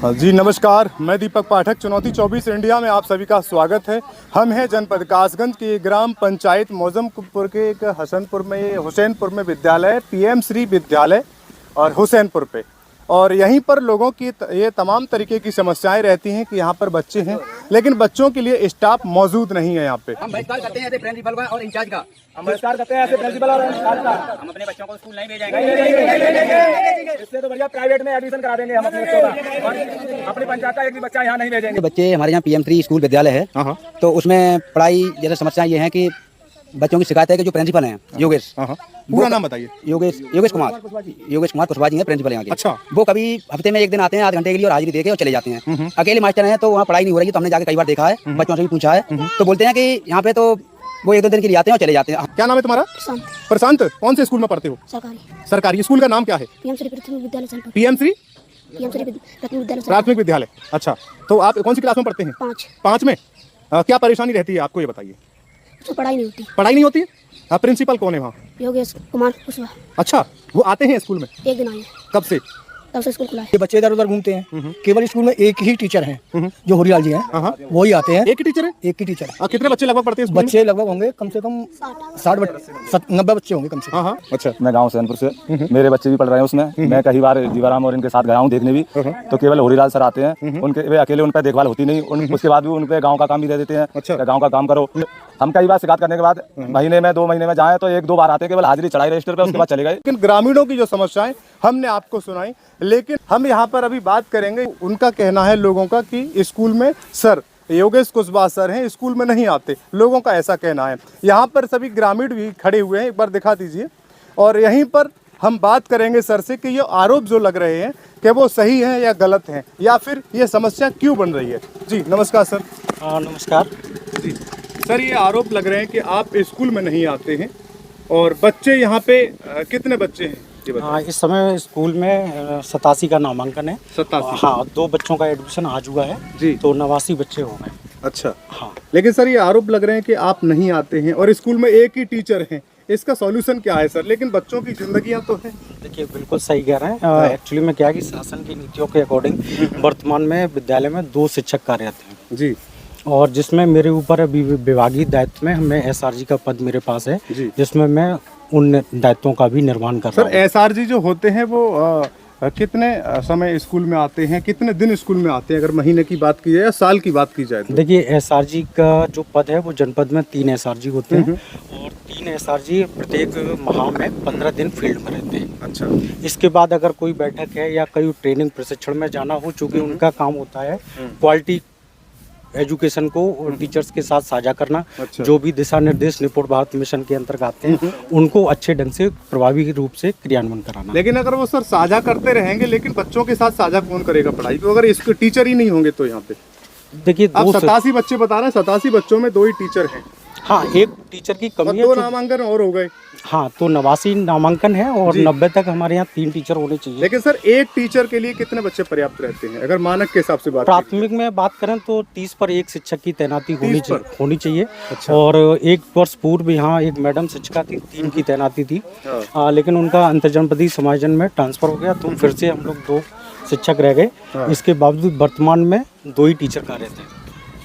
जी नमस्कार, मैं दीपक पाठक। चुनौती 24 इंडिया में आप सभी का स्वागत है। हम हैं जनपद कासगंज की ग्राम पंचायत मौजमपुर के एक हुसैनपुर में विद्यालय पीएम श्री विद्यालय और हुसैनपुर पे, और यहीं पर लोगों की ये तमाम तरीके की समस्याएं रहती हैं कि यहाँ पर बच्चे हैं लेकिन बच्चों के लिए स्टाफ मौजूद नहीं है यहाँ पे। हम बहिष्कार करते हैं ऐसे प्रिंसिपल का और इंचार्ज का। हम बहिष्कार करते हैं ऐसे प्रिंसिपल और इंचार्ज का। हम अपने बच्चों को स्कूल नहीं भेजेंगे। इससे तो बढ़िया प्राइवेट में एडमिशन करा देंगे हम अपने बच्चों का, और अपनी पंचायत का एक भी बच्चा यहाँ नहीं भेजेंगे। बच्चे हमारे यहाँ पीएम 3 स्कूल विद्यालय है, तो उसमें पढ़ाई जैसे समस्या ये है कि बच्चों की शिकायत है कि जो प्रिंसिपल हैं योगेश, पूरा नाम बताइए। योगेश कुमार कुशवाहा जी हैं प्रिंसिपल यहाँ के। अच्छा। वो कभी हफ्ते में एक दिन आते हैं, आधे घंटे के लिए, और हाजिरी देके और चले जाते हैं। अकेले मास्टर हैं तो वहाँ पढ़ाई नहीं हो रही है, तो हमने जाके कई बार देखा है, बच्चों से भी पूछा है, तो बोलते हैं कि यहाँ पे तो वो एक दो दिन के लिए आते हैं और चले जाते हैं। क्या नाम है तुम्हारा? प्रशांत। कौन से स्कूल में पढ़ते हो? सरकारी। स्कूल का नाम क्या है? पीएम श्री प्राथमिक विद्यालय। पीएम श्री प्राथमिक विद्यालय। अच्छा, तो आप कौन सी क्लास में पढ़ते हैं? 5 में। क्या परेशानी रहती है आपको, ये बताइए। पढ़ाई नहीं होती। पढ़ाई नहीं होती? प्रिंसिपल कौन है वहाँ? योगेश कुमार कुशवाहा। अच्छा, वो आते हैं स्कूल में? एक दिन आए। कब से? तब से स्कूल खुला है। ये बच्चे इधर उधर घूमते हैं, केवल स्कूल में एक ही टीचर हैं जो होरीलाल जी हैं, वही आते हैं। एक ही टीचर है? एक ही टीचर है। कितने बच्चे लगभग पढ़ते हैं? बच्चे लगभग होंगे कम से कम 90 बच्चे होंगे कम से कम। अच्छा। मैं गांव हुसैनपुर से, मेरे बच्चे भी पढ़ रहे हैं उसमें। मैं कई बार जीवाराम और इनके साथ गया हूँ देखने भी, तो केवल होरीलाल सर आते हैं। उनके वे अकेले उन पर देखभाल होती नहीं, उसके बाद भी उन पे गाँव का काम भी दे देते हैं। अच्छा। गाँव का काम करो। हम कई बार शिकायत करने के बाद महीने में 2 महीने में जाएं तो 1-2 बार आते हैं, केवल हाजिरी चढ़ाई रजिस्टर पे, उसके बाद चले गए। लेकिन ग्रामीणों की जो समस्याएं हमने आपको सुनाई, लेकिन हम यहाँ पर अभी बात करेंगे। उनका कहना है लोगों का कि स्कूल में सर योगेश कुशवाहा सर हैं, स्कूल में नहीं आते। लोगों का ऐसा कहना है। यहाँ पर सभी ग्रामीण भी खड़े हुए हैं, एक बार दिखा दीजिए। और यहीं पर हम बात करेंगे सर से कि ये आरोप जो लग रहे हैं कि वो सही हैं या गलत हैं, या फिर ये समस्या क्यों बन रही है। जी नमस्कार सर। नमस्कार जी सर, ये आरोप लग रहे हैं कि आप स्कूल में नहीं आते हैं, और बच्चे यहाँ पे कितने बच्चे हैं? हाँ, इस समय स्कूल में 87 का नामांकन है। 87? हाँ, 2 बच्चों का एडमिशन आज हुआ है जी, तो 89 बच्चे हो गए। अच्छा। हाँ, लेकिन सर ये आरोप लग रहे हैं कि आप नहीं आते हैं और स्कूल में एक ही टीचर हैं, इसका सॉल्यूशन क्या है सर? लेकिन बच्चों की जिंदगियां तो हैं। देखिए बिल्कुल सही कह रहे हैं। एक्चुअली में क्या है कि शासन की नीतियों के अकॉर्डिंग वर्तमान में विद्यालय में 2 शिक्षक कार्यरत हैं जी, और जिसमें मेरे ऊपर अभी विभागीय दायित्व में हमें एसआरजी का पद मेरे पास है, जिसमें मैं उन दायित्वों का भी निर्वहन कर रहा हूँ। सर एसआरजी जो होते हैं वो कितने समय स्कूल में आते हैं, कितने दिन स्कूल में आते हैं, अगर महीने की बात की जाए या साल की बात की जाए तो? देखिए एसआरजी का जो पद है वो जनपद में 3 एसआरजी होते हैं, और 3 एसआरजी प्रत्येक माह में 15 दिन फील्ड में रहते हैं। अच्छा। इसके बाद अगर कोई बैठक है या कोई ट्रेनिंग प्रशिक्षण में जाना हो, चूँकि उनका काम होता है क्वालिटी एजुकेशन को टीचर्स के साथ साझा करना। अच्छा। जो भी दिशा निर्देश निपुण भारत मिशन के अंतर्गत आते हैं उनको अच्छे ढंग से प्रभावी रूप से क्रियान्वयन कराना। लेकिन अगर वो सर साझा करते रहेंगे, लेकिन बच्चों के साथ साझा कौन करेगा पढ़ाई? तो अगर इसके टीचर ही नहीं होंगे तो यहाँ पे देखिए आप 87 बच्चे बता रहे हैं, 87 बच्चों में 2 ही टीचर हैं। हाँ, एक टीचर की कमी है। 2 नामांकन और हो गए। हाँ, तो 89 नामांकन है और 90 तक हमारे यहाँ 3 टीचर होने चाहिए। लेकिन सर एक टीचर के लिए कितने बच्चे पर्याप्त रहते हैं, अगर मानक के हिसाब से बात? प्राथमिक में बात करें तो 30 पर एक शिक्षक की तैनाती होनी चाहिए। अच्छा। और 1 वर्ष पूर्व यहाँ एक मैडम शिक्षिका थी, 3 की तैनाती थी, लेकिन उनका अंतर्जनपदीय समायोजन में ट्रांसफर हो गया, तो फिर से हम लोग 2 शिक्षक रह गए। इसके बावजूद वर्तमान में 2 ही टीचर कार्यरत हैं।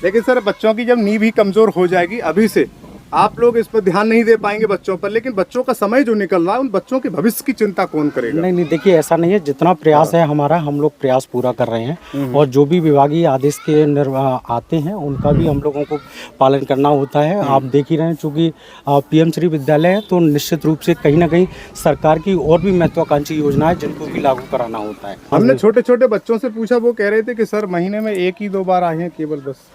लेकिन सर बच्चों की जब नींव ही कमजोर हो जाएगी, अभी से आप लोग इस पर ध्यान नहीं दे पाएंगे बच्चों पर, लेकिन बच्चों का समय जो निकल रहा है उन बच्चों के भविष्य की चिंता कौन करेगा? नहीं, देखिए ऐसा नहीं है। जितना प्रयास है हमारा, हम लोग प्रयास पूरा कर रहे हैं, और जो भी विभागीय आदेश के आते हैं उनका भी हम लोगों को पालन करना होता है। आप देख ही रहे हैं, चूँकि पीएम श्री विद्यालय है तो निश्चित रूप से कहीं ना कहीं सरकार की और भी महत्वाकांक्षी योजना है जिनको भी लागू कराना होता है। हमने छोटे छोटे बच्चों से पूछा, वो कह रहे थे कि सर महीने में 1 ही 2 बार आए हैं केवल, बस।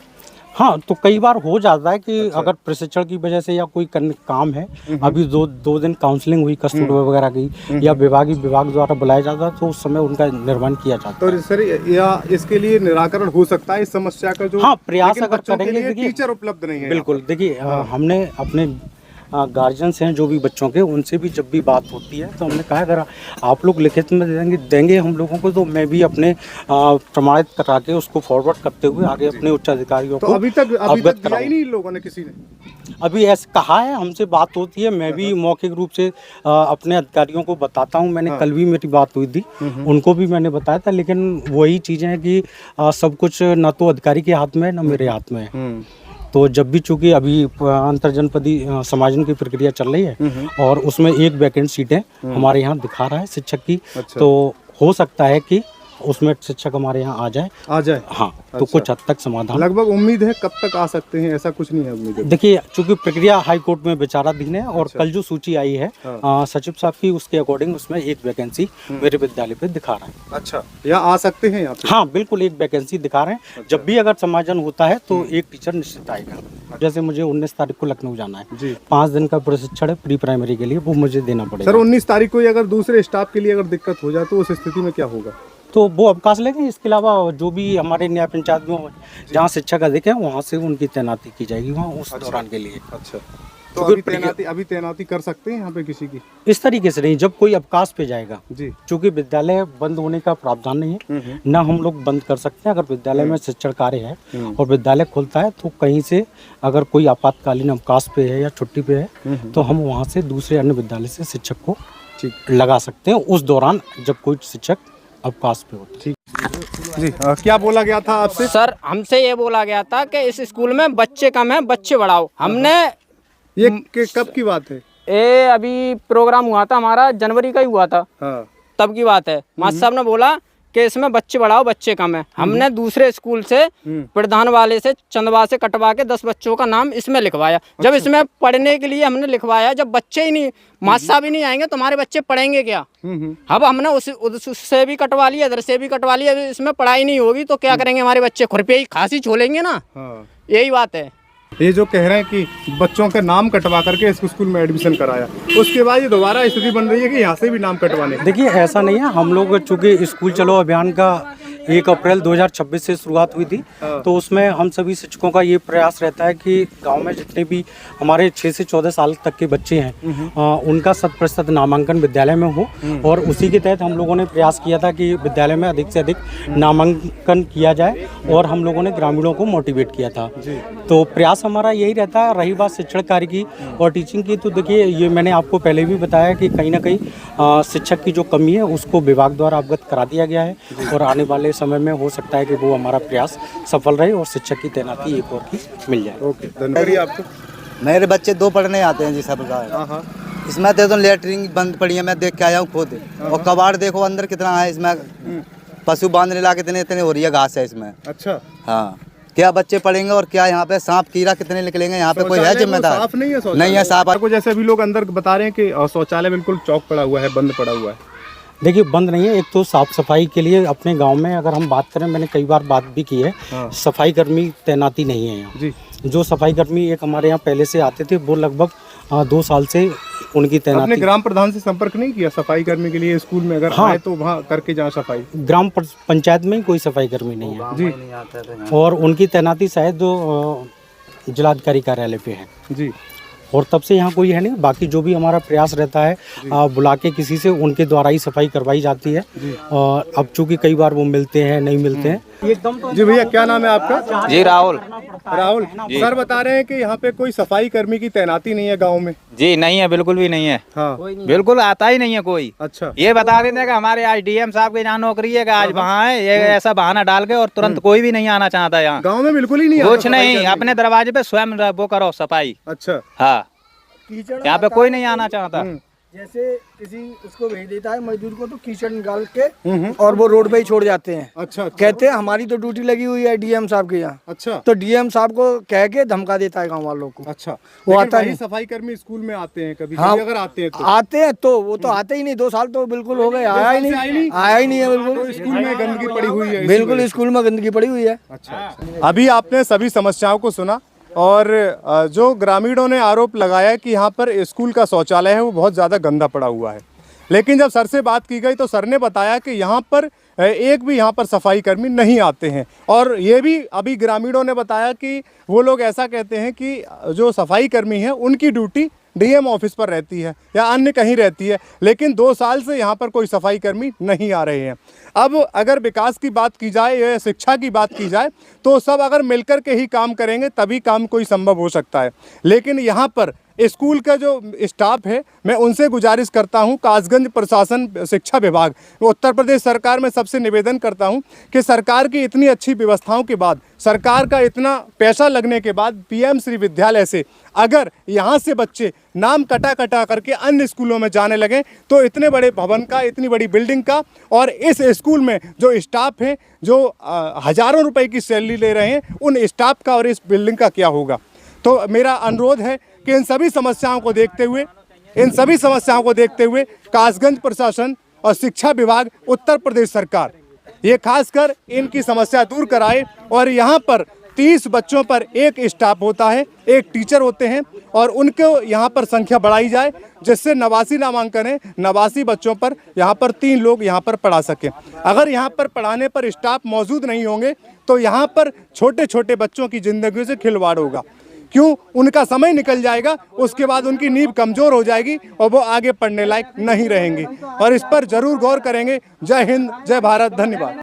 हाँ, तो कई बार हो जाता है कि अगर प्रशिक्षण की वजह से या कोई काम है, अभी 2 दिन काउंसलिंग हुई कस्टमर वगैरह की, या विभाग द्वारा बुलाया जाता है, तो उस समय उनका निर्वहन किया जाता है। तो सर या इसके लिए निराकरण हो सकता है इस समस्या का जो? हाँ, प्रयास अगर करेंगे। टीचर उपलब्ध नहीं है। बिल्कुल, देखिए हमने अपने गार्जियंस हैं जो भी बच्चों के, उनसे भी जब भी बात होती है तो हमने कहा अगर आप लोग लिखित में देंगे हम लोगों को, तो मैं भी अपने प्रमाणित करा के उसको फॉरवर्ड करते हुए आगे अपने उच्च अधिकारियों तो को अभी तक दिया कराऊंगा। ही नहीं इन लोगों ने, किसी ने अभी ऐसे कहा है, हमसे बात होती है, मैं भी मौखिक रूप से अपने अधिकारियों को बताता हूं। मैंने कल भी मेरी बात हुई थी, उनको भी मैंने बताया था, लेकिन वही चीज़ें हैं कि सब कुछ न तो अधिकारी के हाथ में है न मेरे हाथ में है। तो जब भी चूंकि अभी अंतरजनपदी समाजन की प्रक्रिया चल रही है और उसमें एक वैकेंट सीटें हमारे यहाँ दिखा रहा है शिक्षक की, तो हो सकता है कि उसमें शिक्षक हमारे यहाँ आ जाए। हाँ, तो कुछ हद तक समाधान लगभग उम्मीद है। कब तक आ सकते हैं, ऐसा कुछ नहीं है उम्मीद? देखिए, चूंकि प्रक्रिया हाई कोर्ट में विचाराधीन है और कल जो सूची आई है सचिव साहब की, उसके अकॉर्डिंग उसमें एक वैकेंसी मेरे विद्यालय पे दिखा रहे हैं। अच्छा, यहाँ आ सकते हैं यहाँ पे? हाँ बिल्कुल, एक वैकेंसी दिखा रहे हैं। जब भी अगर समाजन होता है तो एक टीचर निश्चित आएगा। जैसे मुझे 19 तारीख को लखनऊ जाना है, 5 दिन का प्रशिक्षण है प्री प्राइमरी के लिए, वो मुझे देना पड़ेगा। सर 19 तारीख को अगर दूसरे स्टाफ के लिए अगर दिक्कत हो जाए तो उस स्थिति में क्या होगा? तो वो अवकाश लेंगे। इसके अलावा जो भी हमारे न्याय पंचायत में जहाँ शिक्षक अधिक है वहाँ से उनकी तैनाती की जाएगी वहाँ उस दौरान के लिए। अच्छा, तो अभी तैनाती कर सकते हैं यहाँ पे किसी की? इस तरीके से नहीं, जब कोई अवकाश पे जाएगा जी, चूँकि विद्यालय बंद होने का प्रावधान नहीं है, न हम लोग बंद कर सकते हैं। अगर विद्यालय में शिक्षण कार्य है और विद्यालय खुलता है तो कहीं से अगर कोई आपातकालीन अवकाश पे है या छुट्टी पे है तो हम वहाँ से दूसरे अन्य विद्यालय से शिक्षक को लगा सकते हैं उस दौरान जब कोई शिक्षक अवकाश पे होता है। जी क्या बोला गया था आपसे? सर हमसे ये बोला गया था कि इस स्कूल में बच्चे कम हैं, बच्चे बढ़ाओ। हमने ये कब की बात है? ये अभी प्रोग्राम हुआ था हमारा, जनवरी का ही हुआ था। हाँ। तब की बात है। मास्टर साहब ने बोला कि इसमें बच्चे बढ़ाओ, बच्चे कम है। हमने दूसरे स्कूल से प्रधान वाले से चंदवा से कटवा के 10 बच्चों का नाम इसमें लिखवाया। जब इसमें पढ़ने के लिए हमने लिखवाया, जब बच्चे ही नहीं, मास्टर साहब ही नहीं आएंगे तो हमारे बच्चे पढ़ेंगे क्या? अब हमने उससे भी कटवा लिया, इधर से भी कटवा लिया। इसमें पढ़ाई नहीं होगी तो क्या करेंगे हमारे बच्चे? खुरपे ही खांसी छोलेंगे ना। यही बात है। ये जो कह रहे हैं कि बच्चों के नाम कटवा करके इस स्कूल में एडमिशन कराया, उसके बाद ये दोबारा स्थिति बन रही है कि यहाँ से भी नाम कटवाने। देखिए, ऐसा नहीं है। हम लोग चूँकि स्कूल चलो अभियान का 1 अप्रैल 2026 से शुरुआत हुई थी, तो उसमें हम सभी शिक्षकों का ये प्रयास रहता है कि गांव में जितने भी हमारे 6 से 14 साल तक के बच्चे हैं उनका 100% नामांकन विद्यालय में हो। और उसी के तहत हम लोगों ने प्रयास किया था कि विद्यालय में अधिक से अधिक नामांकन किया जाए और हम लोगों ने ग्रामीणों को मोटिवेट किया था। तो प्रयास हमारा यही रहता है। रही बात शिक्षण कार्य की और टीचिंग की, तो देखिए ये मैंने आपको पहले भी बताया कि कहीं ना कहीं शिक्षक की जो कमी है उसको विभाग द्वारा अवगत करा दिया गया है और आने वाले समय में हो सकता है कि वो हमारा प्रयास सफल रहे और शिक्षक की तैनाती एक और की मिल जाए। ओके, धन्यवाद। आपको? मेरे बच्चे 2 पढ़ने आते हैं जी सब का। इसमें तो लेटरिन बंद पड़ी है, मैं देख के आया हूँ खुद। और कबाड़ देखो अंदर कितना है, इसमें पशु बांधने ला कितने इतने हो रही है घास है इसमें। अच्छा, हाँ, क्या बच्चे पढ़ेंगे और क्या यहाँ पे सांप कीड़ा कितने निकलेंगे? यहाँ पे कोई है जिम्मेदार? साफ नहीं है, नहीं है साफ। आपको जैसे अभी लोग अंदर बता रहे हैं कि शौचालय बिल्कुल चौक पड़ा हुआ है, बंद पड़ा हुआ है। देखिए, बंद नहीं है। एक तो साफ सफाई के लिए अपने गांव में अगर हम बात करें, मैंने कई बार बात भी की है, सफाई कर्मी तैनाती नहीं है यहाँ जी। जो सफाई कर्मी एक हमारे यहाँ पहले से आते थे वो लगभग 2 साल से उनकी तैनाती। आपने ग्राम प्रधान से संपर्क नहीं किया सफाई कर्मी के लिए स्कूल में? अगर आए तो वहाँ करके जाए सफाई। ग्राम पंचायत में कोई सफाई कर्मी नहीं है जी, और उनकी तैनाती शायद जिलाधिकारी कार्यालय पे है जी। और तब से यहाँ कोई है नहीं। बाकी जो भी हमारा प्रयास रहता है बुला के किसी से उनके द्वारा ही सफाई करवाई जाती है। और अब चूंकि कई बार वो मिलते हैं नहीं मिलते हैं एकदम। तो जी भैया, क्या नाम है आपका? जी राहुल। राहुल सर बता रहे हैं कि यहाँ पे कोई सफाई कर्मी की तैनाती नहीं है गांव में। जी नहीं है, बिल्कुल भी नहीं है। हाँ, बिल्कुल आता ही नहीं है कोई। अच्छा, ये बता रहे थे कि हमारे आज डीएम साहब के यहाँ नौकरी है कि आज वहाँ है, ये ऐसा बहाना डाल के और तुरंत कोई भी नहीं आना चाहता यहाँ गाँव में। बिल्कुल ही नहीं, कुछ नहीं। अपने दरवाजे पे स्वयं वो करो सफाई। अच्छा, हाँ, यहाँ पे कोई नहीं आना चाहता। जैसे किसी उसको भेज देता है मजदूर को, तो कीचड़ निकाल के और वो रोड पे ही छोड़ जाते हैं। अच्छा, कहते हैं हमारी तो ड्यूटी लगी हुई है डीएम साहब के यहाँ। अच्छा, तो डीएम साहब को कह के धमका देता है गांव वालों को। अच्छा, वो आता नहीं। सफाई कर्मी स्कूल में आते हैं कभी? हाँ, अगर आते हैं तो वो तो आते ही नहीं। 2 साल तो बिल्कुल हो गए, आया ही नहीं है बिल्कुल। स्कूल में गंदगी पड़ी हुई है। बिल्कुल स्कूल में गंदगी पड़ी हुई है। अच्छा, अभी आपने सभी समस्याओं को सुना और जो ग्रामीणों ने आरोप लगाया कि यहाँ पर स्कूल का शौचालय है वो बहुत ज़्यादा गंदा पड़ा हुआ है। लेकिन जब सर से बात की गई तो सर ने बताया कि यहाँ पर एक भी यहाँ पर सफाई कर्मी नहीं आते हैं। और ये भी अभी ग्रामीणों ने बताया कि वो लोग ऐसा कहते हैं कि जो सफाई कर्मी हैं उनकी ड्यूटी डीएम ऑफिस पर रहती है या अन्य कहीं रहती है, लेकिन 2 साल से यहाँ पर कोई सफाई कर्मी नहीं आ रहे हैं। अब अगर विकास की बात की जाए या शिक्षा की बात की जाए तो सब अगर मिलकर के ही काम करेंगे तभी काम कोई संभव हो सकता है। लेकिन यहाँ पर स्कूल का जो स्टाफ है, मैं उनसे गुजारिश करता हूं, कासगंज प्रशासन शिक्षा विभाग उत्तर प्रदेश सरकार में सबसे निवेदन करता हूं कि सरकार की इतनी अच्छी व्यवस्थाओं के बाद, सरकार का इतना पैसा लगने के बाद पीएम श्री विद्यालय से अगर यहां से बच्चे नाम कटा कटा करके अन्य स्कूलों में जाने लगे तो इतने बड़े भवन का, इतनी बड़ी बिल्डिंग का और इस स्कूल में जो स्टाफ है जो हज़ारों रुपए की सैलरी ले रहे हैं, उन स्टाफ का और इस बिल्डिंग का क्या होगा। तो मेरा अनुरोध है कि इन सभी समस्याओं को देखते हुए कासगंज प्रशासन और शिक्षा विभाग उत्तर प्रदेश सरकार ये खासकर इनकी समस्या दूर कराए और यहाँ पर 30 बच्चों पर एक स्टाफ होता है, एक टीचर होते हैं और उनको यहाँ पर संख्या बढ़ाई जाए जिससे 89 नामांकन है, 89 बच्चों पर यहाँ पर 3 लोग यहाँ पर पढ़ा सकें। अगर यहाँ पर पढ़ाने पर स्टाफ मौजूद नहीं होंगे तो यहाँ पर छोटे छोटे बच्चों की ज़िंदगी से खिलवाड़ होगा। क्यों? उनका समय निकल जाएगा, उसके बाद उनकी नींव कमज़ोर हो जाएगी और वो आगे पढ़ने लायक नहीं रहेंगे और इस पर ज़रूर गौर करेंगे। जय हिंद, जय भारत, धन्यवाद।